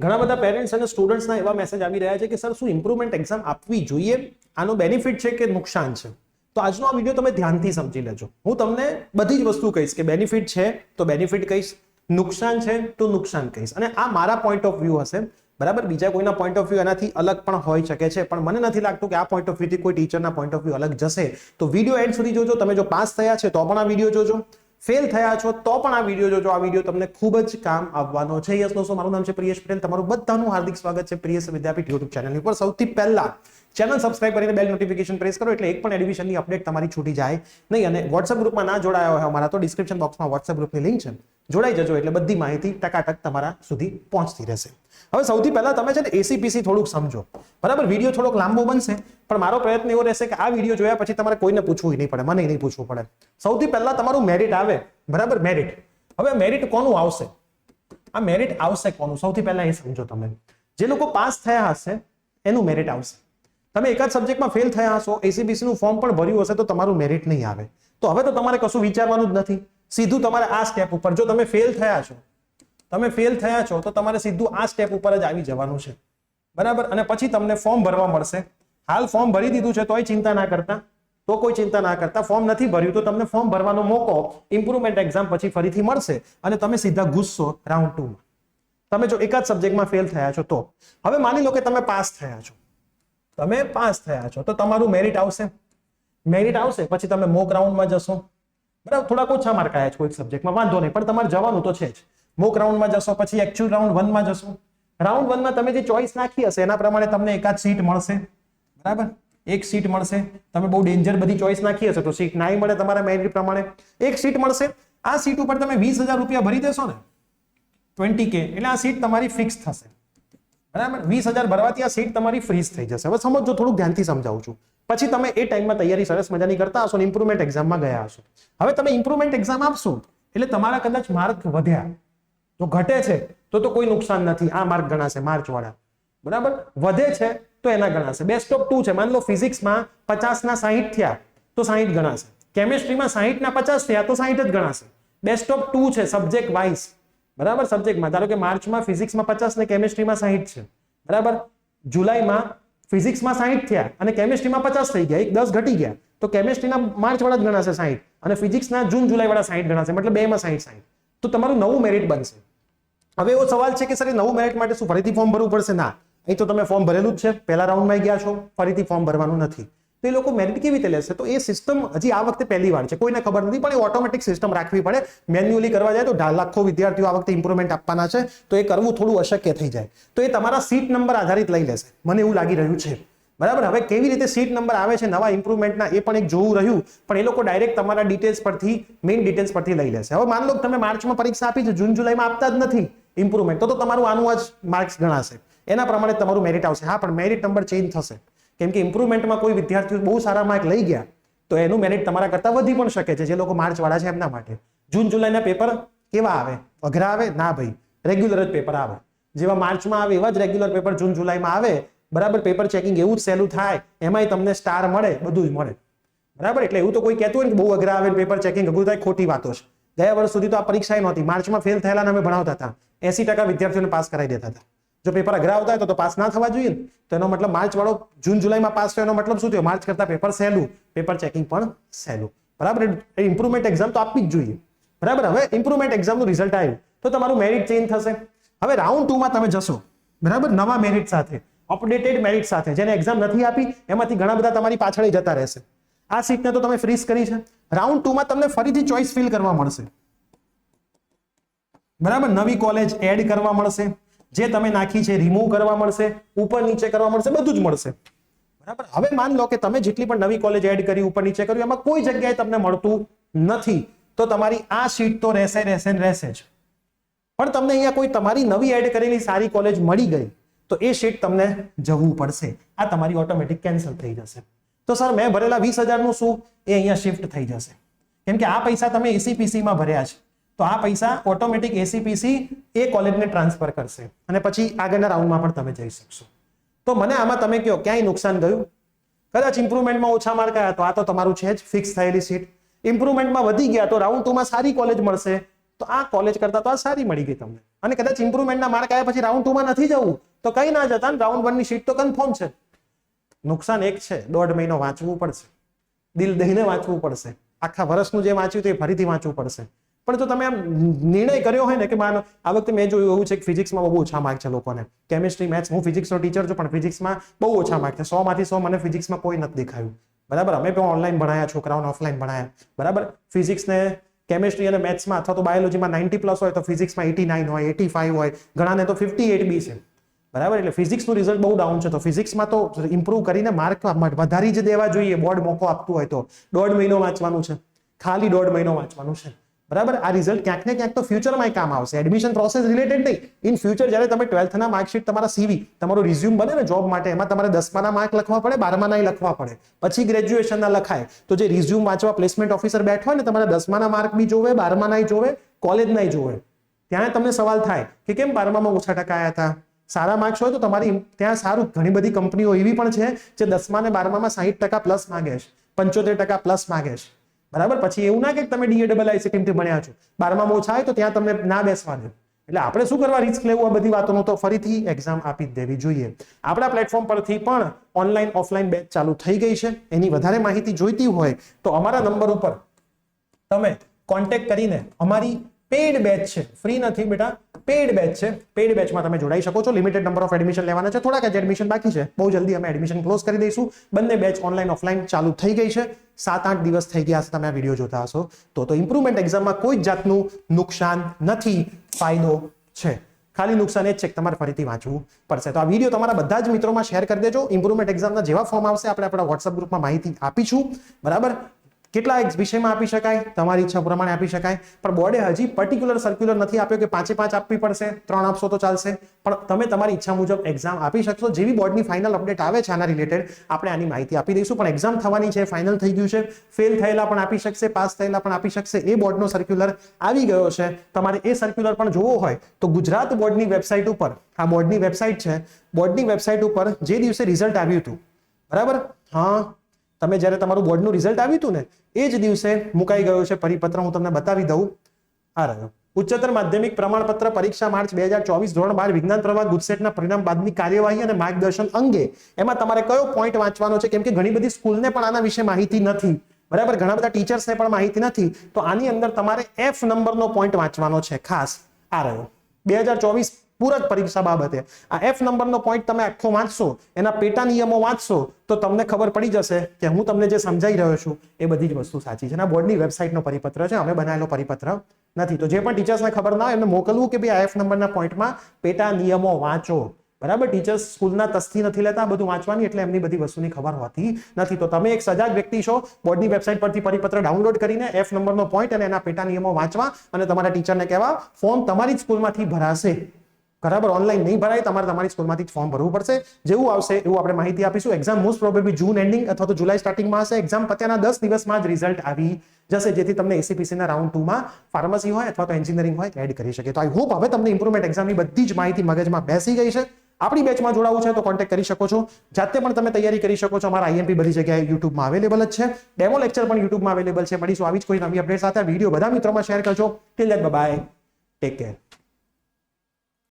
ઘણા બધા પેરેન્ટ્સ અને સ્ટુડન્ટ્સના એવા મેસેજ આવી રહ્યા છે કે સર શું ઇમ્પ્રુવમેન્ટ એક્ઝામ આપવી જોઈએ, આનો બેનિફિટ છે કે નુકસાન છે? તો આજનો આ વિડીયો તમે ધ્યાનથી સમજી લેજો. હું તમને બધી જ વસ્તુ કહીશ કે બેનિફિટ છે તો બેનિફિટ કહીશ, નુકસાન છે તો નુકસાન કહીશ, અને આ મારા પોઈન્ટ ઓફ વ્યૂ હશે. બરાબર, બીજા કોઈના પોઈન્ટ ઓફ વ્યૂ એનાથી અલગ પણ હોઈ શકે છે, પણ મને નથી લાગતું કે આ પોઈન્ટ ઓફ વ્યૂથી કોઈ ટીચરના પોઈન્ટ ઓફ વ્યૂ અલગ જશે. તો વિડીયો એન્ડ સુધી જોજો. તમે જો પાસ થયા છે તો પણ આ વિડીયો જોજો, ફેલ થયા છો તો પણ આ વિડીયો જોજો. આ વિડીયો તમને ખૂબ જ કામ આવવાનો છે. યસ દોસ્તો, મારું નામ છે પ્રિયેશ પટેલ. તમારું બધાનું હાર્દિક સ્વાગત છે પ્રિયેશ વિદ્યાપીઠ યુટ્યુબ ચેનલની ઉપર. સૌથી પહેલા ચેનલ સબસ્ક્રાઇબ કરીને બેલ નોટિફિકેશન પ્રેસ કરો એટલે એક પણ એડમિશનની અપડેટ તમારી છૂટી જાય નહીં. અને વોટ્સએપ ગ્રુપમાં ના જોડાયા હોય અમારા, તો ડિસ્ક્રિપ્શન બોક્સમાં વોટ્સએપ ગ્રુપની લિંક છે, જોડાઈ જજો એટલે બધી માહિતી ટકાટક તમારા સુધી પહોંચતી રહેશે. હવે સૌથી પહેલા તમે છે ને એસીપીસી થોડુંક સમજો. બરાબર, વિડીયો થોડોક લાંબો બનશે, પણ મારો પ્રયત્ન એવો રહેશે કે આ વિડીયો જોયા પછી તમારે કોઈને પૂછવું નહીં પડે, મને નહીં પૂછવું પડે. સૌથી પહેલા તમારું મેરિટ આવે. બરાબર, મેરિટ. હવે મેરિટ કોનું આવશે? આ મેરિટ આવશે કોનું? સૌથી પહેલા એ સમજો. તમે જે લોકો પાસ થયા હશે એનું મેરિટ આવશે. તમે એકાદ સબ્જેક્ટમાં ફેલ થયા હશો, એસીબીસી નું ફોર્મ પણ ભર્યું હશે, તો તમારું મેરિટ નહીં આવે. તો હવે તો તમારે કશું વિચારવાનું જ નથી, સીધું તમારે આ સ્ટેપ ઉપર, જો તમે ફેલ થયા છો તો તમારે સીધું આ સ્ટેપ ઉપર જ આવી જવાનું છે. બરાબર, અને પછી તમને ફોર્મ ભરવા મળશે. હાલ ફોર્મ ભરી દીધું છે તોય ચિંતા ના કરતા, ફોર્મ નથી ભર્યું તો તમને ફોર્મ ભરવાનો મોકો ઇમ્પ્રુવમેન્ટ એક્ઝામ પછી ફરીથી મળશે અને તમે સીધા ઘૂસશો રાઉન્ડ 2 માં. તમે જો એકાદ સબ્જેક્ટમાં ફેલ થયા છો તો. હવે માની લો કે તમે પાસ થયા છો, તો તમારું મેરિટ આવશે. પછી તમે મોક રાઉન્ડમાં જશો. બરાબર, થોડાક ઓછા માર્ક આવ્યા છે કોઈ સબ્જેક્ટમાં, વાંધો નહીં, પણ તમારે જવાનું તો છે જ. મોક રાઉન્ડમાં જશો, પછી એક્ચ્યુઅલ રાઉન્ડ 1 માં જશો. રાઉન્ડ 1 માં તમે જે ચોઇસ નાખી હશે એના પ્રમાણે તમને એકાદ સીટ મળશે. બરાબર, એક સીટ મળશે. તમે બહુ ડેન્જર બધી ચોઇસ નાખી હશે તો સીટ ના મળે. તમારા મેરિટ પ્રમાણે એક સીટ મળશે. આ સીટ ઉપર તમે 20,000 રૂપિયા ભરી દેશો ને, 20K, એટલે આ સીટ તમારી ફિક્સ થશે. બરાબર, 20,000 ભરવાથી આ સીટ તમારી ફ્રીઝ થઈ જશે. હવે સમજો, થોડુંક ધ્યાનથી સમજાવું છું. પછી તમે એ ટાઈમમાં તૈયારી સરસ મજાની કરતા હશો ને ઇમ્પ્રુવમેન્ટ એક્ઝામમાં ગયા હશો. હવે તમે ઇમ્પ્રુવમેન્ટ એક્ઝામ આપશો એટલે તમારા કદાચ માર્ક વધ્યા, તો ઘટે છે તો કોઈ નુકસાન નથી. આ માર્ક ગણાશે માર્ચ વાળા. બરાબર, વધે છે તો એના ગણાશે. બેસ્ટ ઓફ 2 છે. માની લો ફિઝિક્સમાં 50 ના 60 થયા તો 60 ગણાશે. કેમિસ્ટ્રીમાં 60 ના 50 થયા તો 60 જ ગણાશે. બેસ્ટ ઓફ 2 છે સબ્જેક્ટ વાઇઝ. બરાબર, સબ્જેક્ટમાં ધારો કે માર્ચમાં ફિઝિક્સમાં 50 ને કેમિસ્ટ્રીમાં 60 છે. બરાબર, જુલાઈમાં ફિઝિક્સમાં 60 થયા અને કેમિસ્ટ્રીમાં 50 થઈ ગયા, 10 ઘટી ગયા, તો કેમિસ્ટ્રીના માર્ચ વાળા જ ગણાશે 60 અને ફિઝિક્સના જૂન જુલાઈ વાળા 60 ગણાશે. મતલબ બેમાં 60. તો તમારું નવું મેરિટ બનશે. હવે એવો સવાલ છે કે સર એ નવું મેરિટ માટે શું ફરીથી ફોર્મ ભરવું પડશે? ના, અહીં તો તમે ફોર્મ ભરેલું જ છે, પહેલા રાઉન્ડમાં ગયા છો, ફરીથી ફોર્મ ભરવાનું નથી. તો એ લોકો મેરિટ કેવી રીતે લેશે? તો એ સિસ્ટમ હજી આ વખતે પહેલી વાર છે, કોઈને ખબર નથી, પણ એ ઓટોમેટિક સિસ્ટમ રાખવી પડે. મેન્યુઅલી કરવા જાય તો લાખો વિદ્યાર્થીઓ આ વખતે ઇમ્પ્રુવમેન્ટ આપવાના છે, તો એ કરવું થોડું અશક્ય થઈ જાય. તો એ તમારા સીટ નંબર આધારિત લઈ લેશે, મને એવું લાગી રહ્યું છે. બરાબર, હવે કેવી રીતે સીટ નંબર આવે છે નવા ઇમ્પ્રુવમેન્ટના એ પણ એક જોવું રહ્યું, પણ એ લોકો ડાયરેક્ટ તમારા ડિટેલ્સ પરથી, મેઇન ડિટેલ્સ પરથી લઈ લેશે. હવે માન લો કે તમે માર્ચમાં પરીક્ષા આપી છે, જૂન જુલાઈમાં આપતા જ નથી ઇમ્પ્રુવમેન્ટ, તો તમારું આનું જ માર્ક્સ ગણાશે. એના પ્રમાણે તમારું મેરિટ આવશે. હા, પણ મેરિટ નંબર ચેન્જ થશે, કેમ કે ઇમ્પ્રુવમેન્ટમાં કોઈ વિદ્યાર્થીઓ બહુ સારા માર્ક લઈ ગયા તો એનું મેરિટ તમારા કરતા વધી પણ શકે છે. જે લોકો માર્ચ વાળા છે એમના માટે જૂન જુલાઈના પેપર કેવા આવે? અઘરા આવે? ના ભાઈ, રેગ્યુલર જ પેપર આવે. જેવા માર્ચમાં આવે એવા જ રેગ્યુલર પેપર જૂન જુલાઈમાં આવે. બરાબર, પેપર ચેકિંગ એવું જ સહેલું થાય, એમાંય તમને સ્ટાર મળે, બધું જ મળે. બરાબર, એટલે એવું તો કોઈ કહેતું હોય ને બહુ અઘરા આવે પેપર ચેકિંગ અઘરું થાય, ખોટી વાતો છે. ગયા વર્ષ સુધી તો આ પરીક્ષા નહોતી. માર્ચમાં ફેલ થયેલા અમે ભણાવતા હતા, 80% વિદ્યાર્થીઓને પાસ કરાવી દેતા હતા. જો પેપર અઘરા આવતા હોય તો પાસ ના થવા જોઈએ, તો એનો મતલબ માર્ચ વાળો જૂન જુલાઈમાં પાસ થયો એનો મતલબ શું થયો? માર્ચ કરતા પેપર સહેલું, પેપર ચેકિંગ પણ સહેલું. બરાબર, ઇમ્પ્રુવમેન્ટ એક્ઝામ તો આપવી જ જોઈએ. બરાબર, હવે ઇમ્પ્રુવમેન્ટ એક્ઝામનું રિઝલ્ટ આવ્યું તો તમારું મેરિટ ચેન્જ થશે. હવે રાઉન્ડ 2 માં તમે જશો. બરાબર, નવા મેરિટ સાથે, અપડેટેડ મેરિટ સાથે. જેને એક્ઝામ નથી આપી એમાંથી ઘણા બધા તમારી પાછળ જતા રહેશે. આ સીટને તો તમે ફ્રીઝ કરી છે. રાઉન્ડ 2 માં તમને ફરીથી ચોઇસ ફિલ કરવા મળશે. બરાબર, નવી કોલેજ એડ કરવા મળશે, જે તમે નાખી છે રિમૂવ કરવા મળશે, ઉપર નીચે કરવા મળશે, બધું જ મળશે. બરાબર, હવે માન લો કે તમે જેટલી પણ નવી કોલેજ એડ કરી, ઉપર નીચે કર્યું, એમાં કોઈ જગ્યાએ તમને મળતું નથી, તો તમારી આ સીટ તો રહેશે જ. પણ તમને અહીંયા કોઈ તમારી નવી એડ કરેલી સારી કોલેજ મળી ગઈ તો એ સીટ તમને જવું પડશે. આ તમારી ઓટોમેટિક કેન્સલ થઈ જશે. તો સર મેં ભરેલા 20,000 નું શું? એ અહીંયા શિફ્ટ થઈ જશે, કેમ કે આ પૈસા તમે એસીપીસી માં ભર્યા છે, તો આ પૈસા ઓટોમેટિક એસીપીસી એ કોલેજને ટ્રાન્સફર કરશે અને પછી આગળના રાઉન્ડમાં પણ તમે જઈ શકશો. તો મને આમાં તમે કહો ક્યાંય નુકસાન ગયું? કદાચ ઇમ્પ્રુવમેન્ટમાં ઓછા માર્ક આવ્યા તો આ તો તમારું છે જ ફિક્સ થયેલી સીટ. ઇમ્પ્રુવમેન્ટમાં વધી ગયા તો રાઉન્ડ 2 માં સારી કોલેજ મળશે તો આ કોલેજ કરતા તો આ સારી મળી ગઈ તમને. અને કદાચ ઇમ્પ્રુવમેન્ટના માર્ક આવ્યા પછી રાઉન્ડ 2 માં નથી જવું તો કઈ ના જતા, રાઉન્ડ 1 ની સીટ તો કન્ફર્મ છે. નુકસાન એક છે, 1.5 મહિનો વાંચવું પડશે, દિલ દઈને વાંચવું પડશે, આખા વર્ષનું જે વાંચ્યું તે ફરીથી વાંચવું પડશે. પણ જો તમે આમ નિર્ણય કર્યો હોય ને કે માનો આ વખતે મેં જોયું એવું છે કે ફિઝિક્સમાં બહુ ઓછા માર્ક છે લોકોને, કેમિસ્ટ્રી મેથ્સ, હું ફિઝિક્સનો ટીચર છું પણ ફિઝિક્સમાં બહુ ઓછા માર્ક છે, 100 માંથી 100 મને ફિઝિક્સમાં કોઈ નથી દેખાયું. બરાબર, અમે પણ ઓનલાઈન ભણાયા, છોકરાઓને ઓફલાઈન ભણાયા. બરાબર, ફિઝિક્સ ને કેમિસ્ટ્રી અને મેથ્સમાં અથવા તો બાયોલોજીમાં 90+ હોય તો ફિઝિક્સમાં 89 હોય, 85 હોય, ઘણાને તો 58 બી છે. બરાબર, એટલે ફિઝિક્સનું રિઝલ્ટ બહુ ડાઉન છે. તો ફિઝિક્સમાં તો ઇમ્પ્રુવ કરીને માર્ક વધારી જ દેવા જોઈએ. બોર્ડ મોકો આપતું હોય તો 1.5 મહિનો વાંચવાનું છે, ખાલી 1.5 મહિનો વાંચવાનું છે. બરાબર, આ રિઝલ્ટ ક્યાંક ને ક્યાંક તો ફ્યુચરમાં કામ આવશે. એડમિશન પ્રોસેસ રિલેટેડ નહીં, ઇન ફ્યુચર જ્યારે તમે 12થના માર્કશીટ, તમારા સીવી, તમારું રિઝ્યુમ બને ને જોબ માટે, એમાં તમારે 10માના માર્ક લખવા પડે, 12માના લખવા પડે, પછી ગ્રેજ્યુએશનના લખાય. તો જે રિઝ્યુમ વાંચવા પ્લેસમેન્ટ ઓફિસર બેઠો હોય ને, તમારે 10માના માર્ક બી જોવે, 12માના જોવે, કોલેજના જોવે. ત્યાં તમને સવાલ થાય કે કેમ 12મામાં ઓછા ટકા આવ્યા હતા. સારા માર્ક્સ હોય તો તમારી ત્યાં સારું, ઘણી બધી કંપનીઓ એવી પણ છે જે 10મા ને 12મામાં 60% પ્લસ માંગે છે, 75% પ્લસ માંગે છે. બરાબર, પછી એવું ના કે તમે DAIICTM થી ભણ્યા છો, 12મામાં ઓછા હોય તો ત્યાં તમને ના બેસવા દે. એટલે આપણે શું કરવા રિસ્ક લેવું આ બધી વાતોનું? તો ફરીથી એક્ઝામ આપી જ દેવી જોઈએ. આપણા પ્લેટફોર્મ પરથી પણ ઓનલાઈન ઓફલાઈન બેચ ચાલુ થઈ ગઈ છે. એની વધારે માહિતી જોઈતી હોય તો અમારા નંબર ઉપર તમે કોન્ટેક્ટ કરીને, અમારી પેઇડ બેચ છે, ફ્રી નથી બેટા, પેઇડ બેચ છે, પેઇડ બેચમાં તમે જોડાઈ શકો છો. લિમિટેડ નંબર ઓફ એડમિશન લેવાના છે, થોડાક જ એડમિશન બાકી છે, બહુ જલ્દી અમે એડમિશન ક્લોઝ કરી દઈશું. બંને બેચ ઓનલાઈન ઓફલાઈન ચાલુ થઈ ગઈ છે. 7-8 દિવસ થઈ ગયા હશે તમે આ વિડીયો જોતા હશો તો ઇમ્પ્રુવમેન્ટ એક્ઝામમાં કોઈ જ જાતનું નુકસાન નથી, ફાયદો છે. ખાલી નુકસાન એ જ છે કે તમારે ફરીથી વાંચવું પડશે. તો આ વિડીયો તમારા બધા જ મિત્રોમાં શેર કરી દેજો. ઇમ્પ્રુવમેન્ટ એક્ઝામના જેવા ફોર્મ આવશે આપણે આપણા વોટ્સઅપ ગ્રુપમાં માહિતી આપીશું. બરાબર, કેટલા વિષયમાં આપી શકાય, તમારી ઈચ્છા પ્રમાણે આપી શકાય. પણ બોર્ડે હજી પર્ટિક્યુલર સર્ક્યુલર નથી આપ્યો કે 5-5 આપવી પડશે, 3 આપશો તો ચાલશે. પણ તમે તમારી ઈચ્છા મુજબ એક્ઝામ આપી શકશો. જેવી બોર્ડની ફાઇનલ અપડેટ આવે છે આના રિલેટેડ, આપણે આની માહિતી આપી દઈશું. પણ એક્ઝામ થવાની છે, ફાઇનલ થઈ ગયું છે. ફેલ થયેલા પણ આપી શકશે, પાસ થયેલા પણ આપી શકશે. એ બોર્ડનો સર્ક્યુલર આવી ગયો છે. તમારે એ સર્ક્યુલર પણ જોવો હોય તો ગુજરાત બોર્ડની વેબસાઇટ ઉપર, આ બોર્ડની વેબસાઇટ છે, બોર્ડની વેબસાઇટ ઉપર જે દિવસે રિઝલ્ટ આવ્યું હતું, બરાબર, હા, તમે જ્યારે તમારું બોર્ડનું રિઝલ્ટ આવ્યું હતું ને એ જ દિવસે મુકાઈ ગયો છે પરિપત્ર. હું તમને બતાવી દઉં. આ રહ્યો, ઉચ્ચતર માધ્યમિક પ્રમાણપત્ર પરીક્ષા માર્ચ 2024 ધોરણ 12 વિજ્ઞાન પ્રવાહ ગુજસેટના પરિણામ બાદની કાર્યવાહી અને માર્ગદર્શન અંગે. એમાં તમારે કયો પોઈન્ટ વાંચવાનો છે? કેમ કે ઘણી બધી સ્કૂલને પણ આના વિશે માહિતી નથી. બરાબર, ઘણા બધા ટીચર્સને પણ માહિતી નથી. તો આની અંદર તમારે F નંબરનો પોઈન્ટ વાંચવાનો છે ખાસ. આ રહ્યો 2024 પૂરક પરીક્ષા બાબતે આ F નંબરનો પોઈન્ટ તમે આખો વાંચશો, એના પેટા નિયમો વાંચશો તો તમને ખબર પડી જશે કે હું તમને જે સમજાઈ રહ્યો છું એ બધી જ વસ્તુ સાચી છે. આ બોર્ડની વેબસાઇટનો પરિપત્ર છે, અમે બનાવેલો પરિપત્ર નથી. તો જે પણ ટીચર્સને ખબર ના હોય એમને મોકલવું કે ભાઈ આ F નંબરના પોઈન્ટમાં પેટા નિયમો વાંચો. બરાબર, ટીચર્સ સ્કૂલના તસ્તી નથી લેતા બધું વાંચવાની, એટલે એમની બધી વસ્તુની ખબર હોતી નથી. તો તમે એક સજાગ વ્યક્તિ છો, બોર્ડની વેબસાઇટ પરથી પરિપત્ર ડાઉનલોડ કરીને F નંબરનો પોઈન્ટ અને એના પેટા નિયમો વાંચવા અને તમારા ટીચરને કહેવા ફોર્મ તમારી જ સ્કૂલમાંથી ભરાશે. બરાબર, ઓનલાઈન નહીં ભરાય, તમારે તમારી સ્કૂલમાંથી જ ફોર્મ ભરવું પડશે. જેવું આવશે એવું આપણે માહિતી આપીશું. એક્ઝામ મોસ્ટ પ્રોબેબલી જૂન એન્ડિંગ અથવા તો જુલાઈ સ્ટાર્ટિંગમાં હશે. એક્ઝામ પત્યાના 10 દિવસમાં જ રિઝલ્ટ આવી જશે, જેથી તમને એસીપીસીના રાઉન્ડ 2માં ફાર્મસી હોય અથવા તો એન્જિનિયરિંગ હોય એડ કરી શકે. તો આઈ હોપ હવે તમને ઇમ્પ્રુવમેન્ટ એક્ઝામની બધી જ માહિતી મગજમાં બેસી ગઈ છે. આપણી બેચમાં જોડાવું છે તો કોન્ટેક્ટ કરી શકો છો. જાતે પણ તમે તૈયારી કરી શકો છો. અમારા આઈએમપી બધી જગ્યાએ યુટ્યુબમાં અવેલેબલ જ છે. ડેમો લેક્ચર પણ યુટ્યુબમાં અવેલેબલ છે. મળીશું આવી જ કોઈ નવી અપડેટ સાથે. વિડીયો બધા મિત્રોમાં શેર કરજો. Till then by, take care.